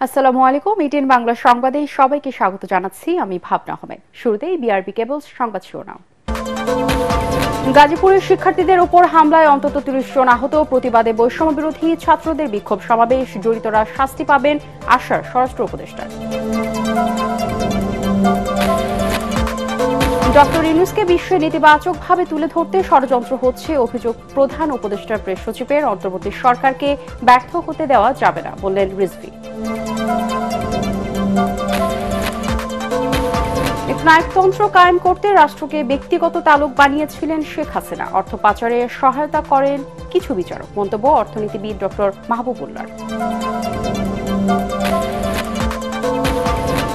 আসসালামু আলাইকুম। ইটিএন বাংলা সংবাদে সবাইকে স্বাগত জানাচ্ছি। আমি ভাবনা আহমেদ। শুরুতেই বিআরবি কেবলস সংবাদ শিরোনাম। গাজীপুরের শিক্ষার্থীদের উপর হামলায় অন্তত ৩০ জন আহত। প্রতিবাদে বৈষম্য বিরোধী ছাত্রদের বিক্ষোভ সমাবেশ। জড়িতরা শাস্তি পাবেন আশ্বাস স্বরাষ্ট্র উপদেষ্টার। ডক্টর ইউনূসকে বিশ্বে নেতিবাচকভাবে তুলে ধরতে ষড়যন্ত্র হচ্ছে অভিযোগ প্রধান উপদেষ্টার প্রেস সচিবের। অন্তর্বর্তী সরকারকে ব্যর্থ হতে দেওয়া যাবে না বললেন রিজভী। নায়কতন্ত্র কায়েম করতে রাষ্ট্রকে ব্যক্তিগত তালুক বানিয়েছিলেন শেখ হাসিনা। অর্থ পাচারে সহায়তা করেন কিছু বিচারক। মন্তব্য অর্থনীতিবিদ ডক্টর মাহবুবুল্লাহর।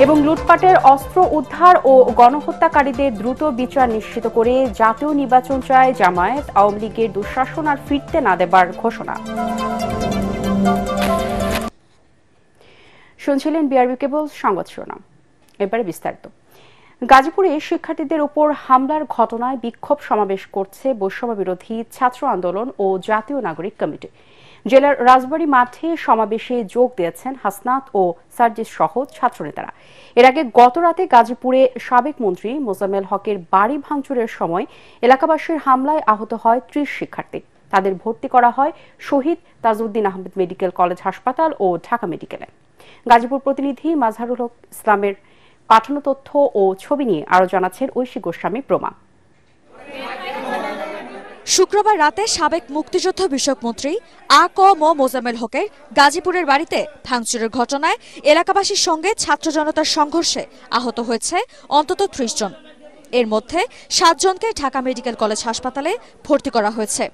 এবং লুটপাটের অস্ত্র উদ্ধার ও গণহত্যাকারীদের দ্রুত বিচার নিশ্চিত করে জাতীয় নির্বাচন চায় জামায়াত। আওয়ামী লীগের দুঃশাসন আর ফিরতে না দেবার ঘোষণা। শুনছিলেন বিআরবি কেবল সংবাদ শিরোনাম। এবারে বিস্তারিত। গাজীপুরে শিক্ষার্থীদের উপর হামলার ঘটনায় বিক্ষোভ সমাবেশ করছে বৈষম্য বিরোধী ছাত্র আন্দোলন ও জাতীয় নাগরিক কমিটি। জেলার রাজবাড়ী মাঠে সমাবেশে যোগ দিয়েছেন হাসনাত ও সার্জিস সহ ছাত্রনেতারা। এর আগে গত রাতে গাজীপুরে সাবেক মন্ত্রী মোজাম্মেল হকের বাড়ি ভাঙচুরের সময় এলাকাবাসীর হামলায় আহত হয় ৩০ শিক্ষার্থী। তাদের ভর্তি করা হয় শহীদ তাজউদ্দিন আহমেদ মেডিকেল কলেজ হাসপাতাল ও ঢাকা মেডিকেলে। গাজীপুর প্রতিনিধি মাজহারুল হক ইসলামের পাঠানো তথ্য ও ছবি নিয়ে আরো জানাচ্ছেন ঐশী গোস্বামী প্রমা। শুক্রবার রাতে সাবেক মুক্তিযুদ্ধ বিষয়ক মন্ত্রী আ.ক.ম মোজাম্মেল হকের গাজীপুরের বাড়িতে ভাঙচুরের ঘটনায় এলাকাবাসীর সঙ্গে ছাত্র জনতার সংঘর্ষে আহত হয়েছে অন্তত ৩০ জন। এর মধ্যে ৭ জনকে ঢাকা মেডিকেল কলেজ হাসপাতালে ভর্তি করা হয়েছে।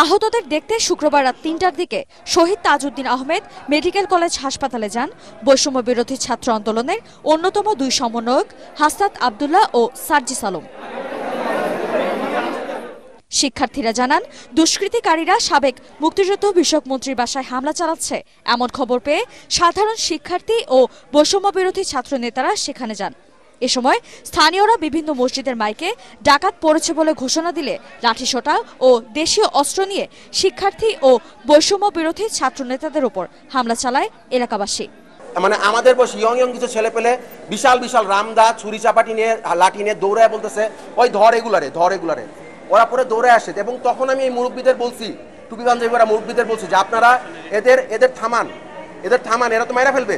আহতদের দেখতে শুক্রবার রাত ৩টার দিকে শহীদ তাজউদ্দিন আহমেদ মেডিকেল কলেজ হাসপাতালে যান বৈষম্য বিরোধী ছাত্র আন্দোলনের অন্যতম ২ সমন্বয়ক হাসনাত আবদুল্লাহ ও সার্জিস আলম। শিক্ষার্থীরা জানান, দুষ্কৃতিকারীরা সাবেক মুক্তিযুদ্ধ বিষয়ক মন্ত্রীর বাসায় হামলা চালাচ্ছে এমন খবর পেয়ে সাধারণ শিক্ষার্থী ও বৈষম্য বিরোধী ছাত্র নেতারা সেখানে যান। এ সময় স্থানীয়রা বিভিন্ন মসজিদের মাইকে ডাকাত পড়েছে বলে ঘোষণা দিলে লাঠিসোঁটা ও দেশীয় অস্ত্র নিয়ে শিক্ষার্থী ও বৈষম্য বিরোধী ছাত্র নেতাদের উপর হামলা চালায় এলাকাবাসী। মানে আমাদের বয়স ইয়ং কিছু ছেলে পেলে বিশাল বিশাল রামদা ছুরি চাপাটি নিয়ে লাঠি নিয়ে দৌড়ায় বলতেছে ওই ধর এগুলারে ওরা পরে দৌড়ে আসে। এবং তখন আমি এই মুরব্বীদের বলছি, টুপি পাঞ্জাবিরা মুরব্বীদের বলছি যে আপনারা এদের থামান, এরা তো মাইরা ফেলবে।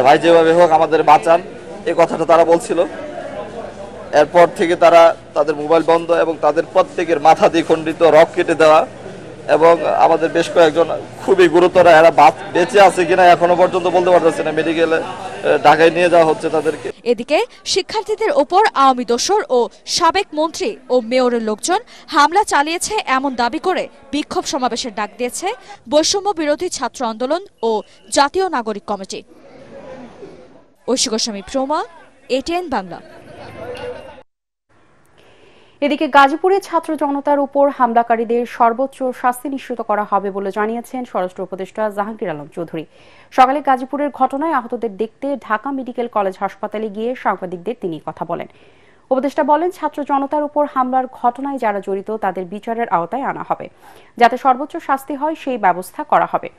ভাই যেভাবে হোক আমাদের বাঁচান, এই কথাটা তারা বলছিল। এরপর থেকে তারা তাদের মোবাইল বন্ধ এবং তাদের প্রত্যেকের মাথা দিয়ে খণ্ডিত, রক কেটে দেওয়া এবং আমাদের বেশ কয়েকজন খুবই গুরুতর, এরা বেঁচে আছে কিনা এখনো পর্যন্ত বলতে পারতেছে না। মেডিকেলে ঢাকায় নিয়ে যাওয়া হচ্ছে তাদেরকে। এদিকে শিক্ষার্থীদের ওপর আওয়ামী দোসর ও সাবেক মন্ত্রী ও মেয়রের লোকজন হামলা চালিয়েছে এমন দাবি করে বিক্ষোভ সমাবেশের ডাক দিয়েছে বৈষম্য বিরোধী ছাত্র আন্দোলন ও জাতীয় নাগরিক কমিটি। ঐশী গোস্বামী প্রমা, এটিএন বাংলা। এদিকে গাজীপুরে ছাত্র জনতার উপর হামলাকারীদের সর্বোচ্চ শাস্তি নিশ্চিত করা হবে বলে জানিয়েছেন স্বরাষ্ট্র উপদেষ্টা জাহাঙ্গীর আলম চৌধুরী। সকালে গাজীপুরের ঘটনায় আহতদের দেখতে ঢাকা মেডিকেল কলেজ হাসপাতালে গিয়ে সাংবাদিকদের তিনি কথা বলেন। উপদেষ্টা বলেন, ছাত্র জনতার উপর হামলার ঘটনায় যারা জড়িত তাদের বিচারের আওতায় আনা হবে। যাতে সর্বোচ্চ শাস্তি হয় সেই ব্যবস্থা করা হবে।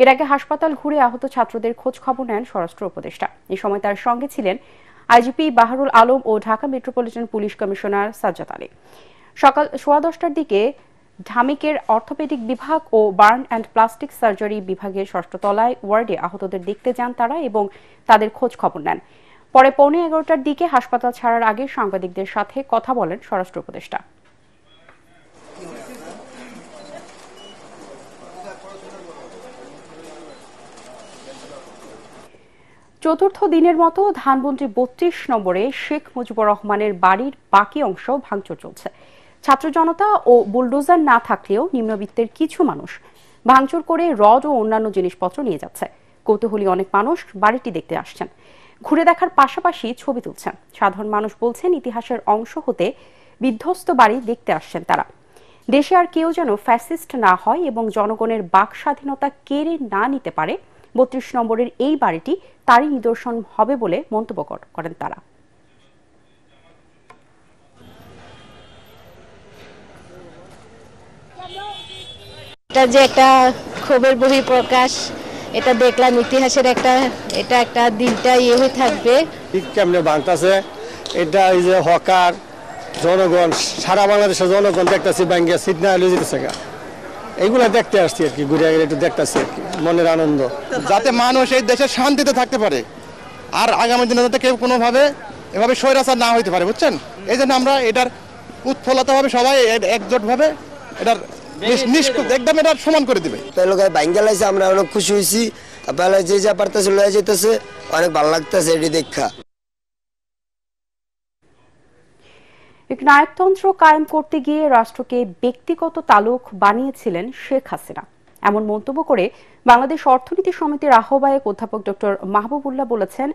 এর আগে হাসপাতাল ঘুরে আহত ছাত্রদের খোঁজ খবর নেন স্বরাষ্ট্র উপদেষ্টা। এই সময় তার সঙ্গে ছিলেন আইজিপি বাহারুল আলম ও Dhaka metropolitan police commissioner Sajjad Ali. সকাল 10:15টার দিকে ঢামেকের অর্থোপেডিক বিভাগ ও বার্ন অ্যান্ড প্লাস্টিক সার্জারি বিভাগের ৬ষ্ঠ তলায় ওয়ার্ডে আহতদের দেখতে যান তারা এবং তাদের খোঁজ খবর নেন। পরে 11:15টার দিকে হাসপাতাল ছাড়ার আগে সাংবাদিকদের সাথে কথা বলেন স্বরাষ্ট্র উপদেষ্টা। চতুর্থ দিনের মতো ধানমন্ডি ৩২ নম্বরে শেখ মুজিবুর রহমানের বাড়ির বাকি অংশ ভাঙচুর চলছে। ছাত্র জনতা ও বুলডোজার না থাকলেও নিম্নবিত্তের কিছু মানুষ ভাঙচুর করে রড ও অন্যান্য জিনিসপত্র নিয়ে যাচ্ছে। কৌতূহলী অনেক মানুষ বাড়িটি দেখতে আসছেন, ঘুরে দেখার পাশাপাশি ছবি তুলছেন। সাধারণ মানুষ বলছেন, ইতিহাসের অংশ হতে বিধ্বস্ত বাড়ি দেখতে আসছেন তারা। দেশে আর কেউ যেন ফ্যাসিস্ট না হয় এবং জনগণের বাক স্বাধীনতা কেড়ে না নিতে পারে। ৩২ নম্বরের এই বাড়িটি তারই নিদর্শন হবে বলে মন্তব্য করেন তারা। এটা যে একটা ক্ষোভের বহিঃপ্রকাশ, এটা দেখলাম ইতিহাসের এটা একটা দিনটা হয়ে থাকবে। কেমনে ভাঙতেছে এটা, এই যে হকার জনগণ, সারা বাংলাদেশের জনগণ দেখতেছি ব্যাংকে সিট না হলে যেতেছে, এইগুলা দেখতে আসছি আর কি, ঘুরে একটু দেখতেছি আর কি, মনের আনন্দ, যাতে মানুষ এই দেশে শান্তিতে থাকতে পারে আর আগামী দিনে যাতে কেউ কোনোভাবে এভাবে স্বৈরাচার না হইতে পারে, বুঝছেন? এই জন্য আমরা এটার উৎফুল্লতাভাবে সবাই একজোটভাবে এটার একদম এটা সমান করে দিবে। ব্যাঙ্গেল আছে, আমরা অনেক খুশি হয়েছি, তারপরে যে যা পারতেছে লয়ে যেতেছে, অনেক ভালো লাগতেছে এটি দেখা। এক নায়কতন্ত্র কায়েম করতে গিয়ে রাষ্ট্রকে ব্যক্তিগত তালুক বানিয়েছিলেন শেখ হাসিনা, এমন মন্তব্য করে বাংলাদেশ অর্থনীতি সমিতির আহ্বায়ক অধ্যাপক ডক্টর মাহবুবুল্লাহ বলেছেন,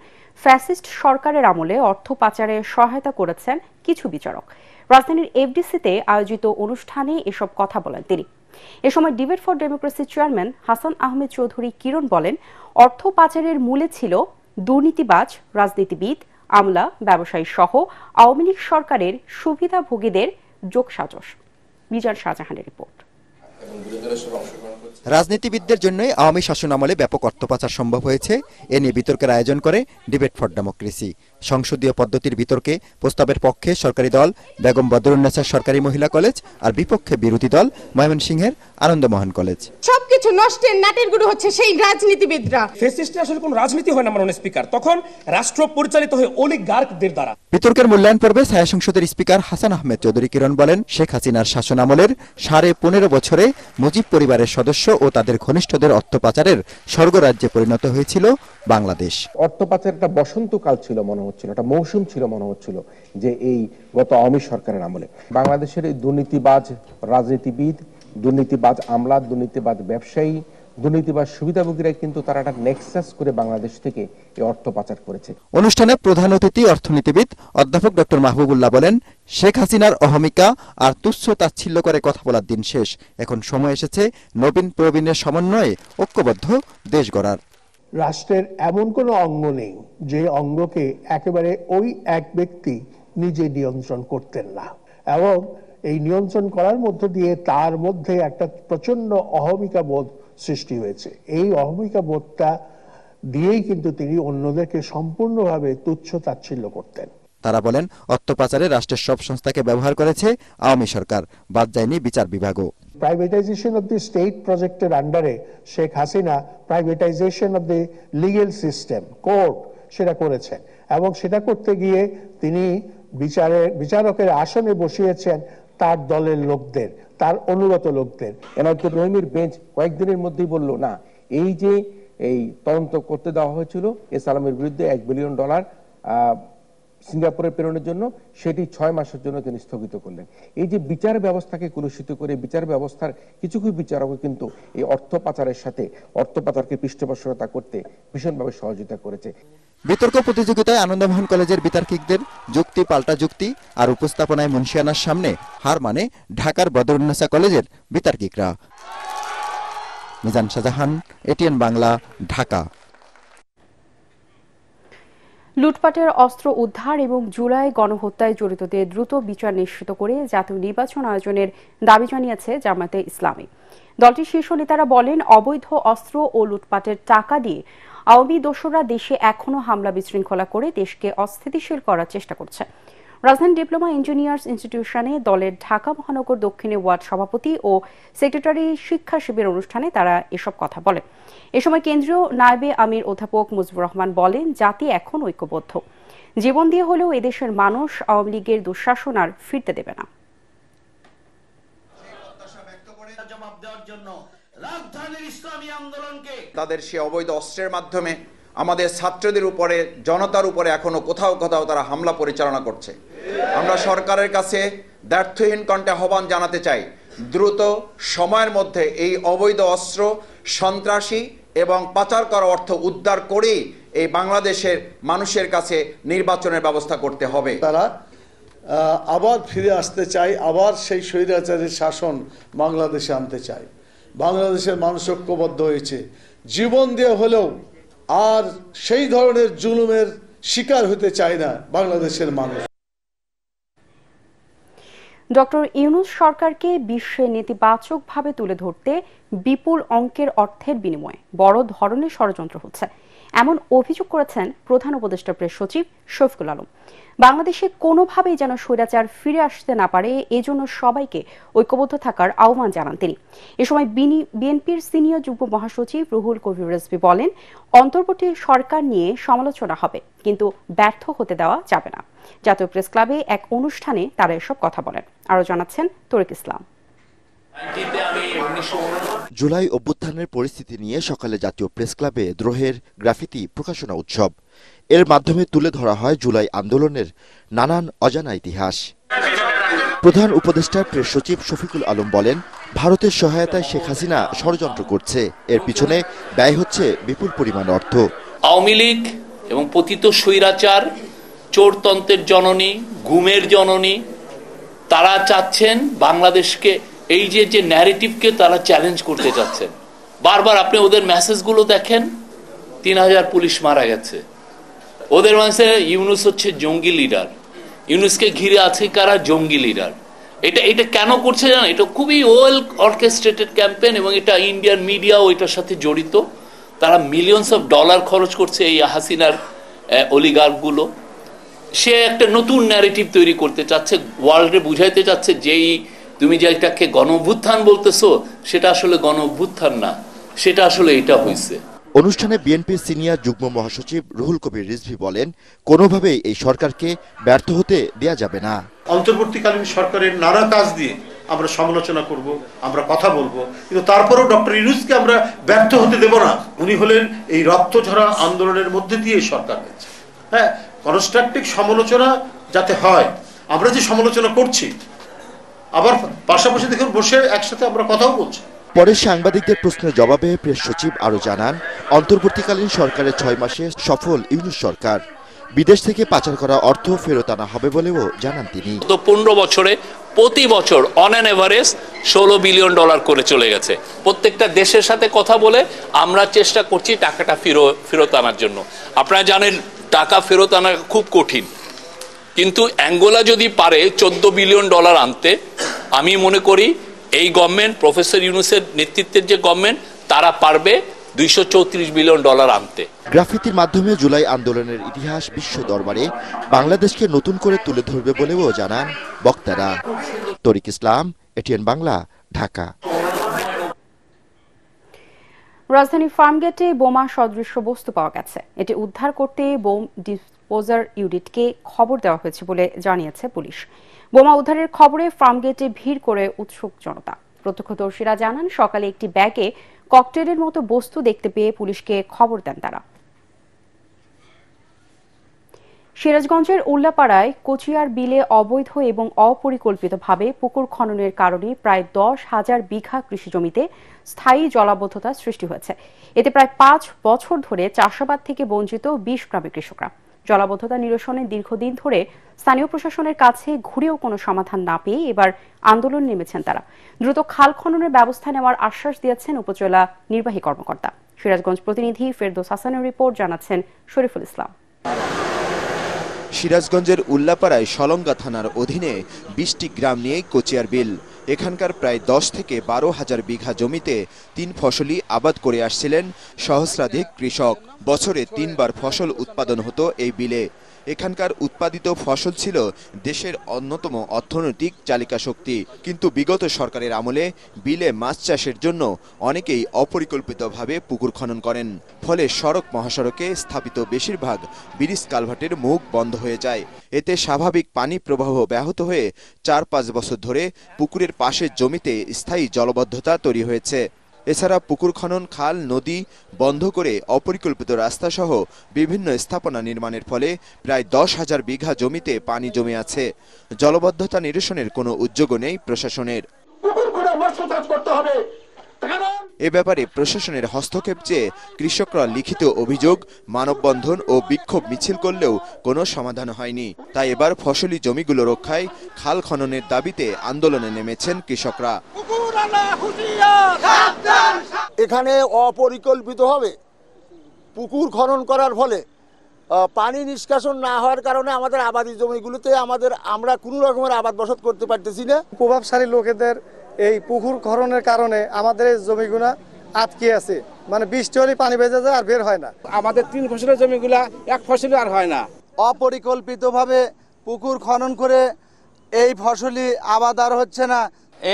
ফ্যাসিস্ট সরকারের আমলে অর্থ পাচারে সহায়তা করেছেন কিছু বিচারক। রাজধানীর এফডিসিতে আয়োজিত অনুষ্ঠানে এসব কথা বলেন তিনি। এ সময় debate for democracy chairman Hasan Ahmed Chowdhury Kiron বলেন, অর্থ পাচারের মূলে ছিল দুর্নীতিবাজ রাজনীতিবিদ, আমলা, ব্যবসায়ী সহ আওয়ামী লীগ সরকারের সুবিধাভোগীদের যোগসাজশ। মিজান শাহজাহানের রিপোর্ট। রাজনীতিবিদদের জন্যই আওয়ামী শাসন আমলে ব্যাপক অর্থ পাচার সম্ভব হয়েছে, এ নিয়ে বিতর্কের আয়োজন করে ডিবেট ফর ডেমোক্রেসি। সংসদীয় পদ্ধতির বিতর্কে প্রস্তাবের পক্ষে সরকারি দল বেগম বদরুন্নেছা সরকারি মহিলা কলেজ, আর বিপক্ষে বিরোধী দল ময়মনসিংহের আনন্দমোহন কলেজ। সবকিছু নষ্টের নাটের গুরু হচ্ছে সেই রাজনীতিবিদরা। ফ্যাসিস্টে আসলে কোন রাজনীতি হয় না মাননীয় স্পিকার, তখন রাষ্ট্র পরিচালিত হয় অলিগার্কদের দ্বারা। বিতর্কের মূল্যায়ন পর্বে ছায়া সংসদের স্পিকার হাসান আহমেদ চৌধুরী কিরণ বলেন, শেখ হাসিনার শাসন আমলের 15.5 বছরে মুজিব পরিবারের সদস্য ও তাদের ঘনিষ্ঠদের অর্থ পাচারের স্বর্গরাজ্যে পরিণত হয়েছিল বাংলাদেশ। অর্থ পাচারের একটা বসন্তকাল ছিল মনে হচ্ছিল, একটা মৌসুম ছিল মনে হচ্ছিল যে এই গত আওয়ামী সরকারের আমলে বাংলাদেশের এই দুর্নীতিবাজ রাজনীতিবিদ, দুর্নীতিবাজ আমলা, দুর্নীতিবাজ ব্যবসায়ী, দুর্নীতিবাজ সুবিধাভোগীরা কিন্তু তারা একটা নেক্সাস করে বাংলাদেশ থেকে এই অর্থ পাচার করেছে। অনুষ্ঠানে প্রধান অতিথি অর্থনীতিবিদ অধ্যাপক ডক্টর মাহবুবুল্লাহ বলেন, শেখ হাসিনার অহমিকা আর তুচ্ছ তাচ্ছিল্য করে কথা বলার দিন শেষ, এখন সময় এসেছে নবীন প্রবীণের সমন্বয়ে ঐক্যবদ্ধ দেশ গড়ার। রাষ্ট্রের এমন কোনো অঙ্গ নেই যে অঙ্গকে একেবারে ওই এক ব্যক্তি নিজে নিয়ন্ত্রণ করতেন না, এবং এই নিয়ন্ত্রণ করার মধ্য দিয়ে তার মধ্যে একটা প্রচন্ড অহমিকা বোধ সৃষ্টি হয়েছে। এই অহমিকা বোধটা দিয়েই কিন্তু তিনি অন্যদেরকে সম্পূর্ণভাবে তুচ্ছ তাচ্ছিল্য করতেন। তারা বলেন, অর্থ পাচারে রাষ্ট্রের সব সংস্থাকে ব্যবহার করেছে আওয়ামী সরকার, বাদ যায়নি বিচার বিভাগও। প্রাইভেটাইজেশন অফ দি স্টেট প্রজেক্টের আন্ডারে Sheikh Hasina privatisation of the legal system, court, সেটা করেছেন, এবং সেটা করতে গিয়ে তিনি বিচারকের আসনে বসিয়েছেন তার দলের লোকদের, তার অনুগত লোকদের। এনায়তুর রহিমের বেঞ্চ কয়েকদিনের মধ্যেই বলল, না, এই যে এই তদন্ত করতে দেওয়া হয়েছিল এস আলমের বিরুদ্ধে $1 বিলিয়ন সিঙ্গাপুরে প্রেরণের জন্য, সেটি 6 মাসের জন্য তিনি স্থগিত করলেন। এই যে বিচার ব্যবস্থাকে কলুষিত করে বিচার ব্যবস্থার কিছু কিছু বিচারকও কিন্তু এই অর্থ পাচারের সাথে অর্থ পাচারকে পৃষ্ঠপোষকতা করতে ভীষণভাবে সহযোগিতা করেছে। বিতর্ক প্রতিযোগিতায় আনন্দমোহন কলেজের বিতার্কিকদের যুক্তি পাল্টা যুক্তি আর উপস্থাপনায় মুন্সিয়ানার সামনে হার মানে ঢাকার বদরুন্নেছা কলেজের বিতার্কিকরা। মিজান শাহজাহান, এটিএন বাংলা, ঢাকা। লুটপাটের অস্ত্র উদ্ধার এবং জুলাই গণহত্যায় জড়িতদের দ্রুত বিচার নিশ্চিত করে জাতীয় নির্বাচন আয়োজনের দাবি জানিয়েছে জামায়াতে ইসলামী। দলটির শীর্ষ নেতারা বলেন, অবৈধ অস্ত্র ও লুটপাটের টাকা দিয়ে আওয়ামী দোসররা দেশে এখনও হামলা বিশৃঙ্খলা করে দেশকে অস্থিতিশীল করার চেষ্টা করছে। রাজধানী ডিপ্লোমা ইঞ্জিনিয়ার্স ইনস্টিটিউশনে দলের ঢাকা মহানগর দক্ষিণে ওয়ার্ড সভাপতি ও সেক্রেটারি শিক্ষা শিবির অনুষ্ঠানে তারা এসব কথা বলেন। এ সময় কেন্দ্রীয় নায়েবে আমির অধ্যাপক মুজিবুর রহমান বলেন, জাতি এখন ঐক্যবদ্ধ, জীবন দিয়ে হলেও এদেশের মানুষ আওয়ামী লীগের দুঃশাসন আর ফিরতে দেবে না। তাদের সে অবৈধ অস্ত্রের মাধ্যমে আমাদের ছাত্রদের উপরে, জনতার উপরে এখনো কোথাও কোথাও তারা হামলা পরিচালনা করছে। আমরা সরকারের কাছে দ্ব্যর্থহীন কণ্ঠে আহ্বান জানাতে চাই, দ্রুত সময়ের মধ্যে এই অবৈধ অস্ত্র, সন্ত্রাসী এবং পাচার করা অর্থ উদ্ধার করেই এই বাংলাদেশের মানুষের কাছে নির্বাচনের ব্যবস্থা করতে হবে। তারা আবার ফিরে আসতে চায়, আবার সেই স্বৈরাচারী শাসন বাংলাদেশে আনতে চায়। বাংলাদেশের মানুষ ঐক্যবদ্ধ হয়েছে, জীবন দিয়ে হলেও আর সেই ধরনের জুলুমের শিকার হতে চায় না বাংলাদেশের মানুষ। ডক্টর ইউনূস সরকারকে বিশ্বে নেতিবাচকভাবে তুলে ধরতে বিপুল অঙ্কের অর্থের বিনিময়ে বড় ধরনের ষড়যন্ত্র হচ্ছে, এমন অভিযোগ করেছেন প্রধান উপদেষ্টা প্রেস সচিব শফিকুল আলম। বাংলাদেশে কোনোভাবেই যেন স্বৈরাচার ফিরে আসতে না পারে, এজন্য সবাইকে ঐক্যবদ্ধ থাকার আহ্বান জানান তিনি। এ সময় বিএনপির সিনিয়র যুগ্ম মহাসচিব রুহুল কবির রিজভী বলেন, অন্তর্বর্তী সরকার নিয়ে সমালোচনা হবে, কিন্তু ব্যর্থ হতে দেওয়া যাবে না। জাতীয় প্রেস ক্লাবে এক অনুষ্ঠানে তারা এসব কথা বলেন। আরও জানাচ্ছেন তরিক ইসলাম। জুলাই অভ্যুত্থানের পরিস্থিতি নিয়ে সকালে জাতীয় প্রেস ক্লাবে দ্রোহের গ্রাফিতি প্রকাশনা উৎসব। এর মাধ্যমে তুলে ধরা হয় জুলাই আন্দোলনের নানান অজানা ইতিহাস। প্রধান উপদেষ্টা প্রেস সচিব শফিকুল আলম বলেন, ভারতের সহায়তায় শেখ হাসিনা ষড়যন্ত্র করছে, এর পিছনে ব্যয় হচ্ছে বিপুল পরিমাণ অর্থ। আওয়ামী লীগ এবং পতিত স্বৈরাচার, চোরতন্ত্রের জননী, গুমের জননী, তারা চাচ্ছেন বাংলাদেশকে, এই যে ন্যারেটিভকে তারা চ্যালেঞ্জ করতে চাচ্ছেন। বারবার আপনি ওদের মেসেজগুলো দেখেন, 3000 পুলিশ মারা গেছে। ওদের মানে ইউনূস হচ্ছে জঙ্গি লিডার, ইউনূসকে ঘিরে আছে কারা? জঙ্গি লিডার। এটা কেন করছে জানেন? এটা খুবই ওয়েল অর্কেস্ট্রেটেড ক্যাম্পেইন এবং এটা ইন্ডিয়ান মিডিয়াও এটার সাথে জড়িত। তারা মিলিয়নস অফ ডলার খরচ করছে এই হাসিনার অলিগার্কগুলো। সে একটা নতুন ন্যারেটিভ তৈরি করতে চাচ্ছে, ওয়ার্ল্ডে বুঝাইতে চাচ্ছে যেই তুমি যে এটাকে গণঅভ্যুত্থান বলতেছো, সেটা আসলে গণঅভ্যুত্থান না, সেটা আসলে এটা হয়েছে। অনুষ্ঠানে বিএনপির সিনিয়র যুগ্ম মহাসচিব রুহুল কবির রিজভী বলেন, কোনোভাবেই এই সরকারকে ব্যর্থ হতে দেয়া যাবে না। অন্তর্বর্তীকালীন সরকারের নানা কাজ দিয়ে আমরা সমালোচনা করব, আমরা কথা বলবো, কিন্তু তারপরেও ডক্টর ইউনূসকে আমরা ব্যর্থ হতে দেব না। উনি হলেন এই রক্তঝরা আন্দোলনের মধ্যে দিয়ে সরকার হয়েছে। হ্যাঁ, কনস্ট্রাকটিভ সমালোচনা যাতে হয়। আমরা যে সমালোচনা করছি, আবার পাশাপাশি দেখুন বসে একসাথে আমরা কথাও বলছি। পরে সাংবাদিকদের প্রশ্নের জবাবে প্রেস সচিব আরও জানান, অন্তর্বর্তীকালীন সরকারের 6 মাসে সফল ইউনূস সরকার। বিদেশ থেকে পাচার করা অর্থ ফেরত আনা হবে বলেও জানান তিনি। তো 15 বছরে প্রতি বছর অন অ্যান এভারেজ $16 বিলিয়ন করে চলে গেছে। প্রত্যেকটা দেশের সাথে কথা বলে আমরা চেষ্টা করছি টাকাটা ফেরত আনার জন্য। আপনারা জানেন টাকা ফেরত আনা খুব কঠিন, কিন্তু অ্যাঙ্গোলা যদি পারে $14 বিলিয়ন আনতে, আমি মনে করি এই গভর্নমেন্ট, প্রফেসর ইউনূসের নেতৃত্বের যে গভর্নমেন্ট, তারা পারবে $234 বিলিয়ন আনতে। গ্রাফিতির মাধ্যমে জুলাই আন্দোলনের ইতিহাস বিশ্ব দরবারে বাংলাদেশকে নতুন করে তুলে ধরবে বলেও জানান বক্তারা। তরিক ইসলাম, এটিএন বাংলা, ঢাকা। রাজধানী ফার্মগেটে বোমা সদৃশ্য বস্তু পাওয়া গেছে। এটি উদ্ধার করতে বোম ডিসপোজার ইউনিটকে খবর দেওয়া হয়েছে বলে জানিয়েছে পুলিশ। বোমা উদ্ধারের খবরে ফার্মগেটে ভিড় করে উৎসুক জনতা। প্রত্যক্ষদর্শীরা জানান, সকালে একটি ব্যাগে ককটেলের মতো বস্তু দেখতে পেয়ে পুলিশকে খবর দেন তারা। সিরাজগঞ্জের উল্লাপাড়ায় কোচিয়ার বিলে অবৈধ এবং অপরিকল্পিতভাবে পুকুর খননের কারণে প্রায় 10,000 বিঘা কৃষি জমিতে স্থায়ী জলাবদ্ধতা সৃষ্টি হয়েছে। এতে প্রায় 5 বছর ধরে চাষাবাদ থেকে বঞ্চিত 20 গ্রামের কৃষকরা। জলাবদ্ধতা নিরসনে দীর্ঘদিন ধরে স্থানীয় প্রশাসনের কাছে ঘুরেও কোনো সমাধান না পেয়ে এবার আন্দোলন নেমেছেন তারা। দ্রুত খাল খননের ব্যবস্থা নেওয়ার আশ্বাস দিয়েছেন উপজেলা নির্বাহী কর্মকর্তা। সিরাজগঞ্জ প্রতিনিধি ফেরদৌস হাসানের রিপোর্ট, জানাচ্ছেন শরীফুল ইসলাম। সিরাজগঞ্জের উল্লাপাড়ায় সলঙ্গা থানার অধীনে 20টি গ্রাম নিয়ে কোচিয়ার বিল। এখানকার প্রায় 10 থেকে 12,000 বিঘা জমিতে 3 ফসলি আবাদ করে আসছিলেন সহস্রাধিক কৃষক। বছরে 3 বার ফসল উৎপাদন হতো এই বিলে। এখানকার উৎপাদিত ফসল ছিল দেশের অন্যতম অর্থনৈতিক চালিকা শক্তি। কিন্তু বিগত সরকারের আমলে বিলে মাছ চাষের জন্য অনেকেই অপরিকল্পিতভাবে পুকুর খনন করেন। ফলে সড়ক মহাসড়কে স্থাপিত বেশিরভাগ ব্রিজ কালভার্টের মুখ বন্ধ হয়ে যায়। এতে স্বাভাবিক পানি প্রবাহ ব্যাহত হয়ে 4-5 বছর ধরে পুকুরের পাশের জমিতে স্থায়ী জলবদ্ধতা তৈরি হয়েছে। এছাড়া পুকুর খনন, খাল, নদী বন্ধ করে অপরিকল্পিত রাস্তা সহ বিভিন্ন স্থাপনা নির্মাণের ফলে প্রায় 10,000 বিঘা জমিতে পানি জমে আছে। জলবদ্ধতা নিরসনের কোনো উদ্যোগও নেই প্রশাসনের। এ ব্যাপারে প্রশাসনের হস্তক্ষেপ চেয়ে কৃষকরা লিখিত অভিযোগ, মানববন্ধন ও বিক্ষোভ মিছিল করলেও কোনো সমাধান হয়নি। তাই এবার ফসলি জমিগুলো রক্ষায় খাল খননের দাবিতে আন্দোলনে নেমেছেন কৃষকরা। এখানে অপরিকল্পিতভাবে পুকুর খনন করার ফলে পানি নিষ্কাশন না হওয়ার কারণে আমাদের আবাদি জমিগুলোতে আমরা কোনো রকমের আবাদ বসত করতে পারতেছি না। প্রভাবশালী লোকেদের এই পুকুর খননের কারণে আমাদের এই জমিগুলো আটকে আছে, মানে বৃষ্টি হলে পানি বেজে যায় আর বের হয় না। আমাদের 3 ফসলের জমিগুলা 1 ফসল আর হয় না। অপরিকল্পিতভাবে পুকুর খনন করে এই ফসলি আবাদ আর হচ্ছে না।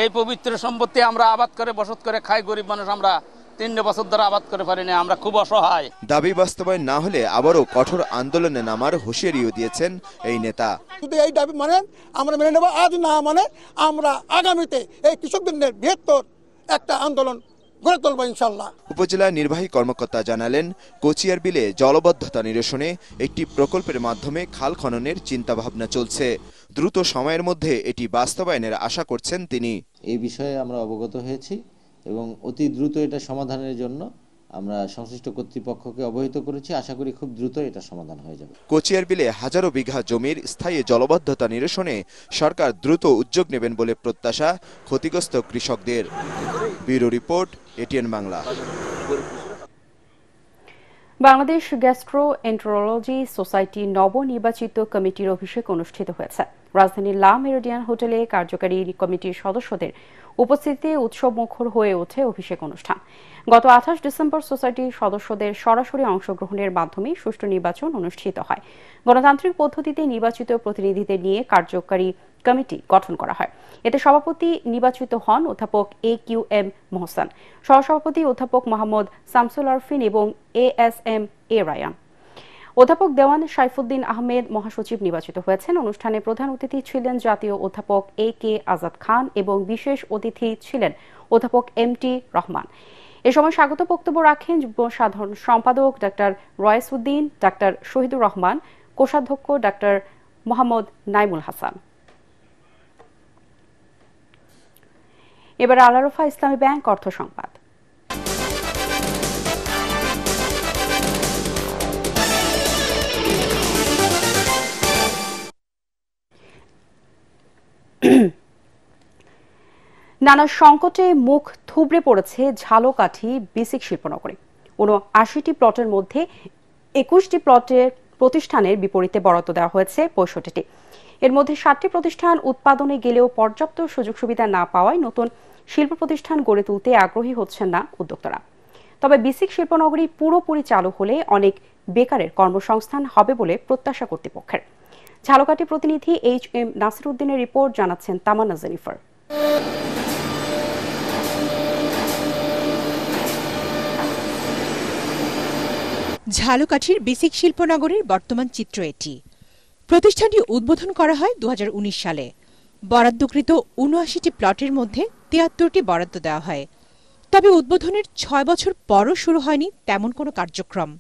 এই পবিত্র সম্পত্তি আমরা আবাদ করে বসত করে খাই, গরিব মানুষ আমরা 3 বছর ধরে আবাদ করে পারি না, আমরা খুব অসহায়। দাবি বাস্তবায়ন না হলে আবারও কঠোর আন্দোলনে নামার হুঁশিয়ারিও দিয়েছেন এই নেতা। যদি এই দাবি মানেন আমরা মেনে নেব, আজ না মানে আমরা আগামীতে এই কৃষকদের বৃহত্তর একটা আন্দোলন গড়ে তুলব ইনশাআল্লাহ। উপজেলা নির্বাহী কর্মকর্তা জানালেন, কচিয়ার বিলে জলবদ্ধতা নিরসনে একটি প্রকল্পের মাধ্যমে খাল খননের চিন্তাভাবনা চলছে। দ্রুত সময়ের মধ্যে এটি বাস্তবায়নের আশা করছেন তিনি। এই বিষয়ে আমরা অবগত হয়েছি এবং অতি দ্রুত এটা সমাধানের জন্য আমরা সংশ্লিষ্ট কর্তৃপক্ষকে অবহিত করেছি। আশা করি খুব দ্রুত এটা সমাধান হয়ে যাবে। কচিয়ার বিলে হাজারো বিঘা জমির স্থায়ী জলবদ্ধতা নিরসনে সরকার দ্রুত উদ্যোগ নেবেন বলে প্রত্যাশা ক্ষতিগ্রস্ত কৃষকদের। Bureau report, ATN Bangla. Bangladesh gastroenterology society নবনির্বাচিত কমিটির অভিষেক অনুষ্ঠিত হয়েছে। রাজধানীর লা মেরিডিয়ান হোটেলে কার্যকারী কমিটির সদস্যদের উপস্থিতিতে উৎসবমুখর হয়ে ওঠে অভিষেক অনুষ্ঠান। গত 28 ডিসেম্বর সোসাইটির সদস্যদের সরাসরি অংশগ্রহণের মাধ্যমে সুষ্ঠু নির্বাচন অনুষ্ঠিত হয়। গণতান্ত্রিক পদ্ধতিতে নির্বাচিত প্রতিনিধিদের নিয়ে কার্যকারী কমিটি গঠন করা হয়। এতে সভাপতি নির্বাচিত হন অধ্যাপক AQM মোহসেন, সহসভাপতি অধ্যাপক মোহাম্মদ শামসুল আরফিন এবং ASM A রায়ান। অধ্যাপক দেওয়ান সাইফুদ্দিন আহমেদ মহাসচিব নির্বাচিত হয়েছেন। অনুষ্ঠানে প্রধান অতিথি ছিলেন জাতীয় অধ্যাপক AK আজাদ খান এবং বিশেষ অতিথি ছিলেন অধ্যাপক MT রহমান। এ সময় স্বাগত বক্তব্য রাখেন যুগ্ম সাধারণ সম্পাদক ডাক্তার রয়েসউদ্দিন, ডাক্তার শহীদুর রহমান, কোষাধ্যক্ষ ডাক্তার মোহাম্মদ নাইমুল হাসান। এবার আল-আরাফা ইসলামী ব্যাংক অর্থ সংবাদ। নানা সংকটে মুখ থুবড়ে পড়েছে ঝালকাঠি বিসিক শিল্পনগরে। ৭৯টি প্লটের মধ্যে ২১টি প্লটের প্রতিষ্ঠানের বিপরীতে বরাদ্দ দেওয়া হয়েছে ৬৫টি। এর মধ্যে ৭টি প্রতিষ্ঠান উৎপাদনে গেলেও পর্যাপ্ত সুযোগ সুবিধা না পাওয়ায় নতুন শিল্প প্রতিষ্ঠান গড়ে তুলতে আগ্রহী হচ্ছেন না উদ্যোক্তারা। তবে বিসিক শিল্পনগরী পুরোপুরি চালু হলে অনেক বেকারের কর্মসংস্থান হবে বলে প্রত্যাশা কর্তৃপক্ষের। ঝালকাঠি প্রতিনিধি HM নাসির উদ্দিনের রিপোর্ট, জানাচ্ছেন তামান্না জেনিফার। ঝালকাঠির বিসিক শিল্পনগরীর বর্তমান চিত্র এটি। প্রতিষ্ঠানটি উদ্বোধন করা হয় ২০১৯ সালে। বরাদ্দকৃত ৭৯টি প্লটের মধ্যে ৭৩টি বরাদ্দ দেওয়া হয়। তবে উদ্বোধনের ৬ বছর পরও শুরু হয়নি তেমন কোনো কার্যক্রম।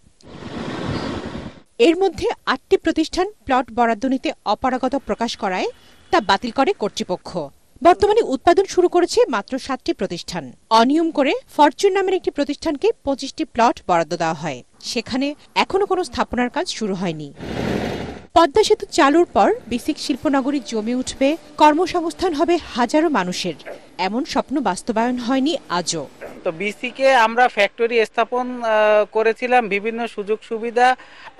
এর মধ্যে ৮টি প্রতিষ্ঠান প্লট বরাদ্দ নিতে অপারগতা প্রকাশ করায় তা বাতিল করে কর্তৃপক্ষ। বর্তমানে উৎপাদন শুরু করেছে মাত্র ৭টি প্রতিষ্ঠান। অনিয়ম করে ফরচুন নামের একটি প্রতিষ্ঠানকে ২৫টি প্লট বরাদ্দ দেওয়া হয়। সেখানে এখনো কোনো স্থাপনার কাজ শুরু হয়নি। পদ্মা সেতু চালুর পর বিসিক শিল্পনগরী জমে উঠবে, কর্মসংস্থান হবে হাজারো মানুষের। এমন স্বপ্ন বাস্তবায়ন হয়নি আজও। তো বিসিকে আমরা ফ্যাক্টরি স্থাপন করেছিলাম বিভিন্ন সুযোগ সুবিধা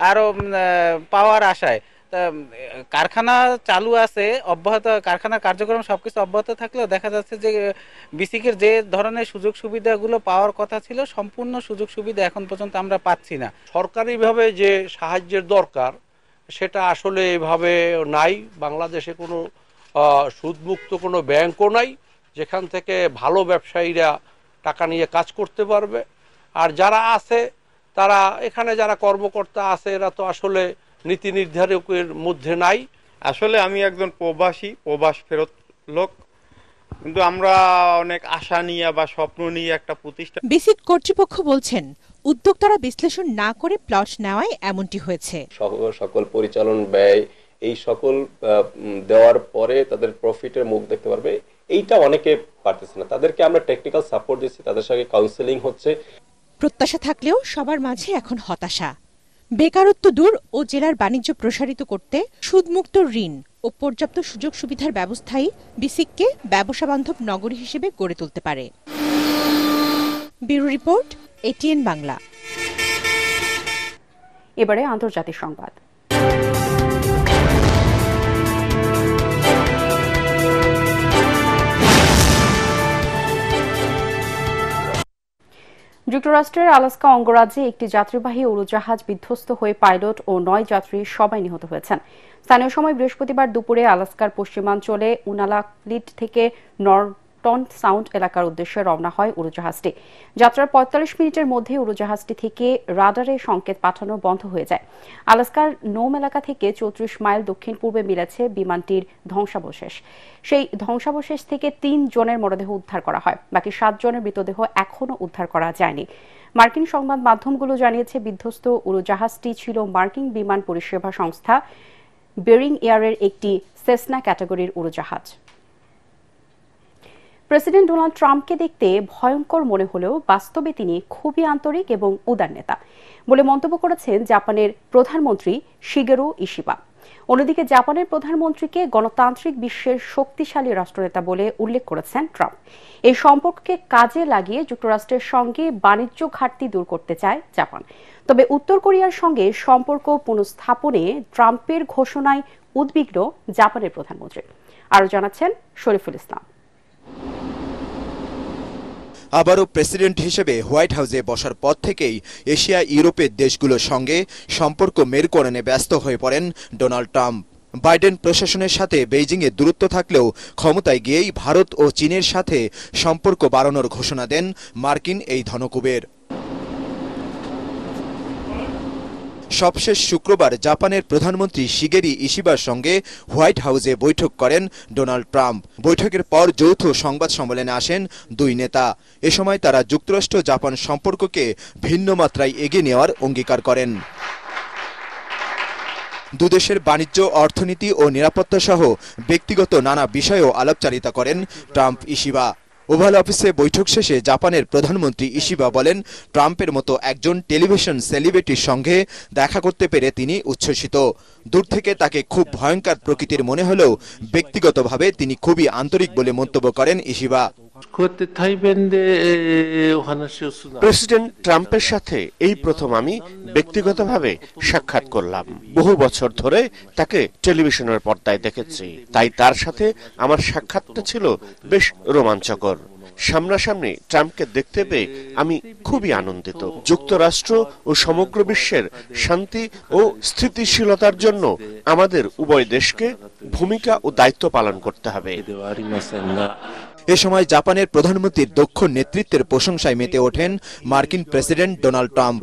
আরো পাওয়ার আশায়। কারখানা চালু আছে, অব্যাহত কারখানার কার্যক্রম সবকিছু অব্যাহত থাকলেও দেখা যাচ্ছে যে বিসিকের যে ধরনের সুযোগ সুবিধাগুলো পাওয়ার কথা ছিল সম্পূর্ণ সুযোগ সুবিধা এখন পর্যন্ত আমরা পাচ্ছি না। সরকারিভাবে যে সাহায্যের দরকার সেটা আসলে এভাবে নাই। বাংলাদেশে কোনো সুদমুক্ত কোনো ব্যাংকও নাই যেখান থেকে ভালো ব্যবসায়ীরা টাকা নিয়ে কাজ করতে পারবে। আর যারা আছে তারা এখানে যারা কর্মকর্তা আছে এরা তো আসলে নীতি নির্ধারকের মধ্যে নাই। আসলে আমি একজন প্রবাস ফেরত লোক, কিন্তু আমরা অনেক আশা নিয়ে বা স্বপ্ন নিয়ে একটা প্রতিষ্ঠান। বিসিক কর্তৃপক্ষ বলছেন উদ্যোক্তারা বিশ্লেষণ না করে প্লট নেওয়ায় এমনটি হয়েছে। সকল পরিচালন ব্যয় এই সকল দেওয়ার পরে তাদের প্রফিটের মুখ দেখতে পারবে, এইটা অনেকে পারতেছে না। তাদেরকে আমরা টেকনিক্যাল সাপোর্ট দিচ্ছি, তাদের সঙ্গে কাউন্সেলিং হচ্ছে। প্রত্যাশা থাকলেও সবার মাঝে এখন হতাশা। বেকারত্ব দূর ও জেলার বাণিজ্য প্রসারিত করতে সুদমুক্ত ঋণ ও পর্যাপ্ত সুযোগ সুবিধার ব্যবস্থাই বিসিককে ব্যবসা বান্ধব নগরী হিসেবে গড়ে তুলতে পারে। Bureau report, ATN Bangla. এবারে আন্তর্জাতিক সংবাদ। যুক্তরাষ্ট্রের আলাস্কা অঙ্গরাজ্যে একটি যাত্রীবাহী উড়োজাহাজ বিধ্বস্ত হয়ে পাইলট ও ৯ যাত্রী সবাই নিহত হয়েছেন। স্থানীয় সময় বৃহস্পতিবার দুপুরে আলাস্কার পশ্চিমাঞ্চলে উনালাক্লিট থেকে নর্টন সাউন্ড এলাকার উদ্দেশ্যে রওনা হয় উড়োজাহাজটি। যাত্রার ৪৫ মিনিটের মধ্যে উড়োজাহাজটি থেকে রাডারে সংকেত পাঠানো বন্ধ হয়ে যায়। আলাস্কার নোম এলাকা থেকে ৩৪ মাইল দক্ষিণ পূর্বে মিলেছে বিমানটির ধ্বংসাবশেষ। সেই ধ্বংসাবশেষ থেকে ৩ জনের মরদেহ উদ্ধার করা হয়। বাকি ৭ জনের মৃতদেহ এখনও উদ্ধার করা যায়নি। মার্কিন সংবাদ মাধ্যমগুলো জানিয়েছে বিধ্বস্ত উড়োজাহাজটি ছিল মার্কিন বিমান পরিষেবা সংস্থা বেরিং এয়ারের একটি সেসনা ক্যাটাগরির উড়োজাহাজ। প্রেসিডেন্ট ডোনাল্ড ট্রাম্পকে দেখতে ভয়ঙ্কর মনে হলেও বাস্তবে তিনি খুবই আন্তরিক এবং উদার নেতা বলে মন্তব্য করেছেন জাপানের প্রধানমন্ত্রী শিগেরু ইশিবা। অন্যদিকে জাপানের প্রধানমন্ত্রীকে গণতান্ত্রিক বিশ্বের শক্তিশালী রাষ্ট্রনেতা বলে উল্লেখ করেছেন ট্রাম্প। এই সম্পর্ককে কাজে লাগিয়ে যুক্তরাষ্ট্রের সঙ্গে বাণিজ্য ঘাটতি দূর করতে চায় জাপান। তবে উত্তর কোরিয়ার সঙ্গে সম্পর্ক পুনঃস্থাপনে ট্রাম্পের ঘোষণায় উদ্বিগ্ন জাপানের প্রধানমন্ত্রী। আরও জানাচ্ছেন শরীফুল ইসলাম। আবারও প্রেসিডেন্ট হিসেবে হোয়াইট হাউসে বসার পর থেকেই এশিয়া ইউরোপের দেশগুলোর সঙ্গে সম্পর্ক মেরুকরণে ব্যস্ত হয়ে পড়েন ডোনাল্ড ট্রাম্প। বাইডেন প্রশাসনের সাথে বেইজিংয়ে দূরত্ব থাকলেও ক্ষমতায় গিয়েই ভারত ও চীনের সাথে সম্পর্ক বাড়ানোর ঘোষণা দেন মার্কিন এই ধনকুবের। সবশেষ শুক্রবার জাপানের প্রধানমন্ত্রী শিগেরি ইশিবার সঙ্গে হোয়াইট হাউসে বৈঠক করেন ডোনাল্ড ট্রাম্প। বৈঠকের পর যৌথ সংবাদ সম্মেলনে আসেন দুই নেতা। এ সময় তারা যুক্তরাষ্ট্র জাপান সম্পর্ককে ভিন্ন মাত্রায় এগিয়ে নেওয়ার অঙ্গীকার করেন। দুদেশের বাণিজ্য, অর্থনীতি ও নিরাপত্তা সহ ব্যক্তিগত নানা বিষয়েও আলাপচারিতা করেন ট্রাম্প ইশিবা। ওভাল অফিসে বৈঠক শেষে জাপানের প্রধানমন্ত্রী ইশিবা বলেন, ট্রাম্পের মতো একজন টেলিভিশন সেলিব্রিটির সঙ্গে দেখা করতে পেরে তিনি উচ্ছ্বসিত। দূর থেকে তাকে খুব ভয়ঙ্কর প্রকৃতির মনে হলেও ব্যক্তিগতভাবে তিনি খুবই আন্তরিক বলে মন্তব্য করেন ইশিবা। প্রেসিডেন্ট ট্রাম্পের সাথে এই প্রথম আমি ব্যক্তিগতভাবে সাক্ষাৎ করলাম। বহু বছর ধরে তাকে টেলিভিশনের পর্দায় দেখেছি, তাই তার সাথে আমার সাক্ষাৎটা ছিল বেশ রোমাঞ্চকর। সামনাসামনি ট্রাম্পকে দেখতে পেয়ে আমি খুবই আনন্দিত। যুক্তরাষ্ট্র ও সমগ্র বিশ্বের শান্তি ও স্থিতিশীলতার জন্য আমাদের উভয় দেশকে ভূমিকা ও দায়িত্ব পালন করতে হবে। এ সময় জাপানের প্রধানমন্ত্রীর দক্ষ নেতৃত্বের প্রশংসায় মেতে ওঠেন মার্কিন প্রেসিডেন্ট ডোনাল্ড ট্রাম্প।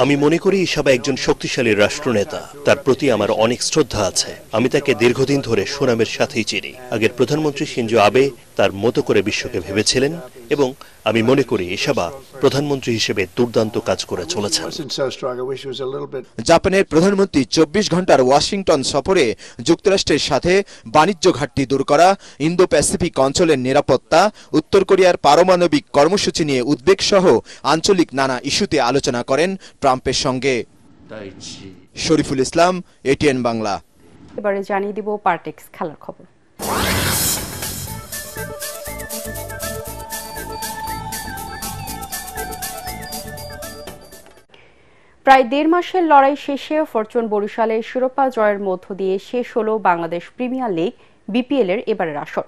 আমি মনে করি ইশিবা একজন শক্তিশালী রাষ্ট্রনেতা, তার প্রতি আমার অনেক শ্রদ্ধা আছে। আমি তাকে দীর্ঘদিন ধরে সুনামের সাথেই চিনি। আগের প্রধানমন্ত্রী শিনজো আবে তার মতো করে বিশ্বকে ভেবেছিলেন এবং আমি মনে করি ইশিবা প্রধানমন্ত্রী হিসেবে দুর্দান্ত কাজ করে চলেছেন। জাপানের প্রধানমন্ত্রী ২৪ ঘন্টার ওয়াশিংটন সফরে যুক্তরাষ্ট্রের সাথে বাণিজ্য ঘাটতি দূর করা, ইন্দো প্যাসিফিক অঞ্চলের নিরাপত্তা, উত্তর কোরিয়ার পারমাণবিক কর্মসূচি নিয়ে উদ্বেগ সহ আঞ্চলিক নানা ইস্যুতে আলোচনা করেন ট্রাম্পের সঙ্গে। শরীফুল ইসলাম, এটিএন বাংলা। এবারে জানিয়ে দিব পার্টেক্স খেলার খবর। প্রায় ১.৫ মাসের লড়াই শেষে ফরচুন বরিশালের শিরোপা জয়ের মধ্য দিয়ে শেষ হল বাংলাদেশ প্রিমিয়ার লিগ বিপিএল এর এবারের আসর।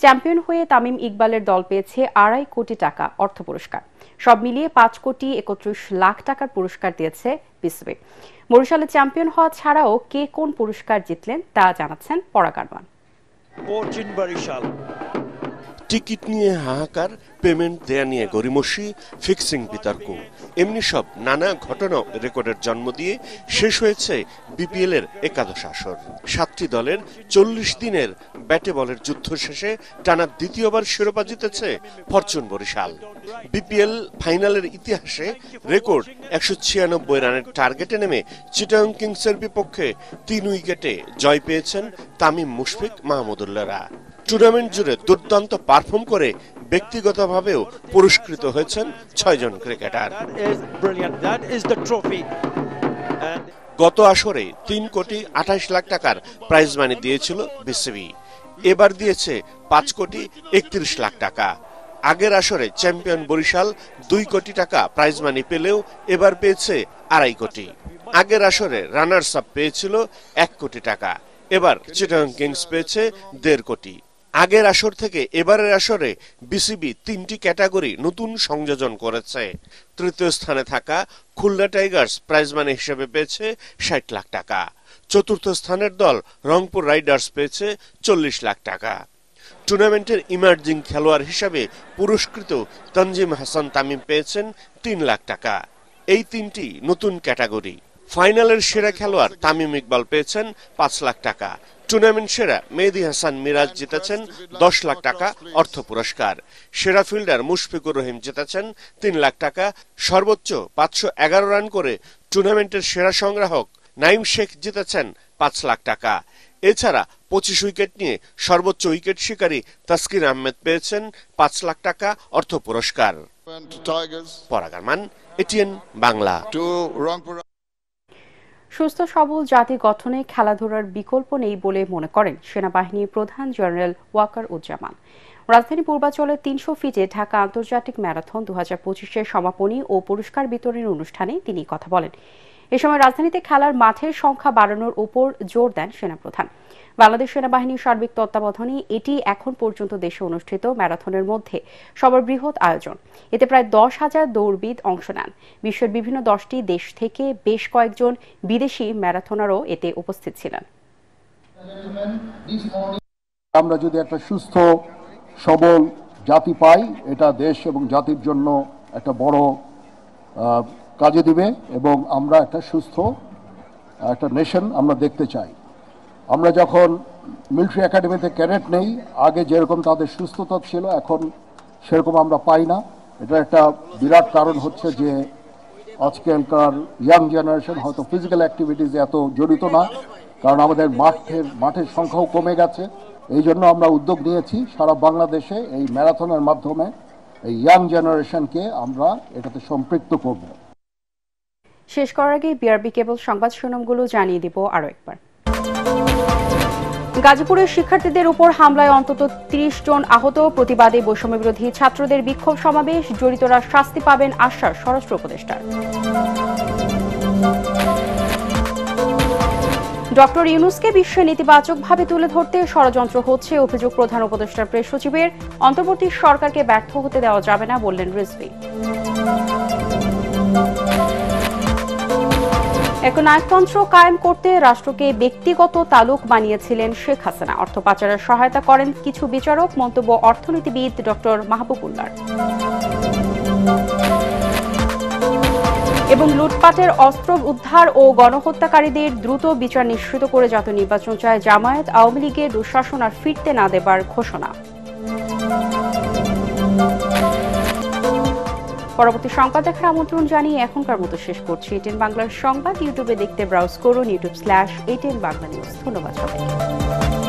চ্যাম্পিয়ন হয়ে তামিম ইকবালের দল পেয়েছে ২.৫ কোটি টাকা অর্থ পুরস্কার। সব মিলিয়ে ৫ কোটি ৩১ লাখ টাকার পুরস্কার দিয়েছে বিসিবি। বরিশালে চ্যাম্পিয়ন হওয়া ছাড়াও কে কোন পুরস্কার জিতলেন তা জানাচ্ছেন পরাগ আরমান। টিকিট নিয়ে হাহাকার, পেমেন্ট দেয়া নিয়ে গড়িমসি, ফিক্সিং বিতর্ক, এমনি সব নানা ঘটনা রেকর্ডের জন্ম দিয়ে শেষ হয়েছে বিপিএল এর একাদশ আসর। ৭টি দলের ৪০ দিনের ব্যাটে বলের যুদ্ধ শেষে টানা দ্বিতীয়বার শিরোপা জিতেছে ফরচুন বরিশাল। বিপিএল ফাইনালের ইতিহাসে রেকর্ড ১৯৬ রানের টার্গেটে নেমে চিটাগং কিংসের বিপক্ষে ৩ উইকেটে জয় পেয়েছেন তামিম, মুশফিক, মাহমুদুল্লাহরা। টুর্নামেন্ট জুড়ে দুর্দান্ত পারফর্ম করে ব্যক্তিগতভাবেও পুরস্কৃত হয়েছেন ৬ জন ক্রিকেটার। গত আসরে ৩ কোটি ২৮ লাখ টাকার প্রাইজ মানি দিয়েছিল বিসিবি, এবার দিয়েছে ৫ কোটি ৩১ লাখ টাকা। আগের আসরে চ্যাম্পিয়ন বরিশাল 2 কোটি টাকা প্রাইজ মানি পেলেও এবার পেয়েছে 2.5 কোটি। আগের আসরে রানার্স আপ পেয়েছিল 1 কোটি টাকা, এবার চিটাগং কিংস পেয়েছে 1.5 কোটি। আগের আসর থেকে এবারের আসরে বিসিবি 3টি ক্যাটাগরি নতুন সংযোজন করেছে। তৃতীয় স্থানে থাকা খুলনা টাইগার্স প্রাইজ মানি হিসেবে পেয়েছে 60 লাখ টাকা। চতুর্থ স্থানের দল রংপুর রাইডার্স পেয়েছে 40 লাখ টাকা। টুর্নামেন্টের ইমার্জিং খেলোয়াড় হিসেবে পুরস্কৃত তানজিম হাসান তামিম পেয়েছেন 3 লাখ টাকা। এই 3টি নতুন ক্যাটাগরি। ফাইনালের সেরা খেলোয়াড় তামিম ইকবাল পেয়েছেন 5 লাখ টাকা। টুর্নামেন্ট সেরা মেহেদী হাসান মিরাজ জিতেছেন 10 লাখ টাকা অর্থ পুরস্কার। সেরা ফিল্ডার মুশফিকুর রহিম জিতেছেন 3 লাখ টাকা। সর্বোচ্চ 511 রান করে টুর্নামেন্টের সেরা সংগ্রাহক নাইম শেখ জিতেছেন 5 লাখ টাকা। এছাড়া 25 উইকেট নিয়ে সর্বোচ্চ উইকেট শিকারী তাসকিন আহমেদ পেয়েছেন 5 লাখ টাকা অর্থ পুরস্কার। পরাগ আরমান, এটিএন বাংলা। সুস্থ সবল জাতি গঠনে খেলাধুলার বিকল্প নেই বলে মনে করেন সেনাবাহিনীর প্রধান জেনারেল ওয়াকার উজ্জামান। রাজধানী পূর্বাঞ্চলের 300 ফিটে ঢাকা আন্তর্জাতিক ম্যারাথন 2025-এর সমাপনী ও পুরস্কার বিতরণী অনুষ্ঠানে তিনি কথা বলেন। এ সময় রাজধানীতে খেলার মাঠের সংখ্যা বাড়ানোর উপর জোর দেন সেনাপ্রধান। বাংলাদেশ সেনাবাহিনীর সার্বিক তত্ত্বাবধানে এটি এখন পর্যন্ত দেশে অনুষ্ঠিত ম্যারাথনের মধ্যে সর্ববৃহৎ আয়োজন। এতে প্রায় 10,000 দৌড়বিদ অংশ নেন। বিশ্বের বিভিন্ন 10টি দেশ থেকে বেশ কয়েকজন বিদেশি ম্যারাথনারও এতে উপস্থিত ছিলেন। আমরা যদি একটা সুস্থ সবল জাতি পাই, এটা দেশ এবং জাতির জন্য একটা বড় কাজে দিবে এবং আমরা একটা সুস্থ একটা নেশন আমরা দেখতে চাই। আমরা যখন মিলিটারি একাডেমিতে ক্যাডেট নেই, আগে যেরকম তাদের সুস্থতা ছিল এখন সেরকম আমরা পাই না। এটা একটা বিরাট কারণ হচ্ছে যে আজকালকার ইয়াং জেনারেশন হয়তো ফিজিক্যাল অ্যাক্টিভিটিসে এত জড়িত না, কারণ আমাদের মাঠের সংখ্যাও কমে গেছে। এই জন্য আমরা উদ্যোগ নিয়েছি সারা বাংলাদেশে এই ম্যারাথনের মাধ্যমে এই ইয়াং জেনারেশনকে আমরা এটাতে সম্পৃক্ত করব। শেষ করার আগে বিআরবি কেবল সংবাদ শিরোনামগুলো জানিয়ে দিব আরো একবার। গাজীপুরের শিক্ষার্থীদের উপর হামলায় অন্তত 30 জন আহত। প্রতিবাদে বৈষম্য বিরোধী ছাত্রদের বিক্ষোভ সমাবেশ। জড়িতরা শাস্তি পাবেন আশ্বাস স্বরাষ্ট্র উপদেষ্টার। ডক্টর ইউনূসকে বিশ্বে নেতিবাচকভাবে তুলে ধরতে ষড়যন্ত্র হচ্ছে অভিযোগ প্রধান উপদেষ্টার প্রেস সচিবের। অন্তর্বর্তী সরকারকে ব্যর্থ হতে দেওয়া যাবে না বললেন রিজভী। এক নায়কতন্ত্র কায়েম করতে রাষ্ট্রকে ব্যক্তিগত তালুক বানিয়েছিলেন শেখ হাসিনা। অর্থ পাচারের সহায়তা করেন কিছু বিচারক। মন্তব্য অর্থনীতিবিদ ডক্টর মাহবুবুল্লাহর। এবং লুটপাটের অস্ত্র উদ্ধার ও গণহত্যাকারীদের দ্রুত বিচার নিশ্চিত করে জাতীয় নির্বাচন চায় জামায়াত। আওয়ামী লীগের দুঃশাসন আর ফিরতে না দেবার ঘোষণা। পরবর্তী সংবাদ দেখার আমন্ত্রণ জানিয়ে এখনকার মতো শেষ করছি। এটিএন বাংলার সংবাদ ইউটিউবে দেখতে ব্রাউজ করুন youtube/ATN Bangla News। ধন্যবাদ সবাইকে।